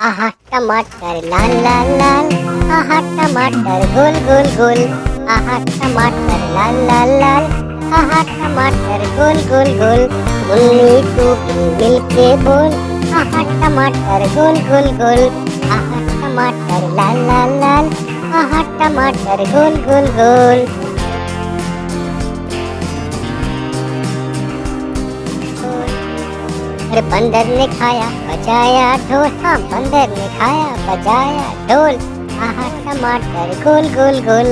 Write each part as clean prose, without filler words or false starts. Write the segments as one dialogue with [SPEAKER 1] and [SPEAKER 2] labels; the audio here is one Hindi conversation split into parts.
[SPEAKER 1] आहा टमाटर लाल लाल लाल, आहा टमाटर गोल गोल गोल, आहा टमाटर लाल लाल लाल, आहा टमाटर गोल गोल गोल। मुन्नी तू भी मिल के बोल, आहा टमाटर गोल गोल गोल, आहा टमाटर लाल लाल लाल, आहा टमाटर गोल गोल गोल। अरे बंदर ने खाया बजाया ढोल, हाँ बंदर ने खाया बजाया ढोल। आहा टमाटर गोल गोल गोल,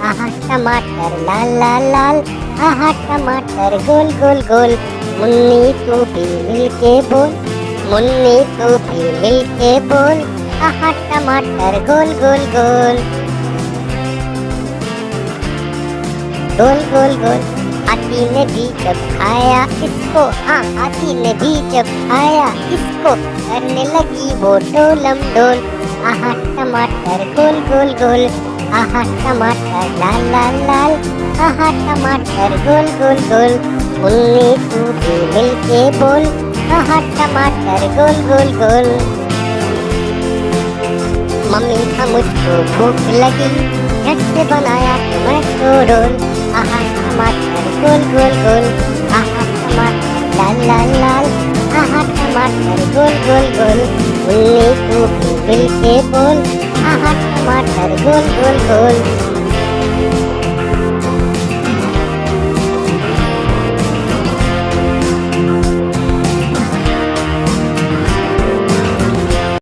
[SPEAKER 1] आहा टमाटर लाल लाल लाल, आहा टमाटर गोल गोल गोल। मुन्नी तू भी मिल के बोल, मुन्नी तू भी मिल के बोल, आहा टमाटर गोल गोल गोल। गोल गोल गोल। हाथी ने भी जब खाया इसको, हाँ हाथी ने भी जब खाया इसको, करने लगी वो डोलम डोल। आहा टमाटर गोल गोल गोल, आहा टमाटर लाल लाल लाल, आहा टमाटर गोल गोल गोल। मुन्नी तू भी मिल के बोल, आहा टमाटर गोल गोल गोल। मम्मी का मुझको भूख लगी, झट से बनाया टमाटो रोल। आहा टमाटर गोल गोल गोल, आहा टमाटर लाल लाल लाल, आहा टमाटर गोल गोल गोल। मुन्नी तू भी मिल के बोल, आहा टमाटर गोल गोल गोल।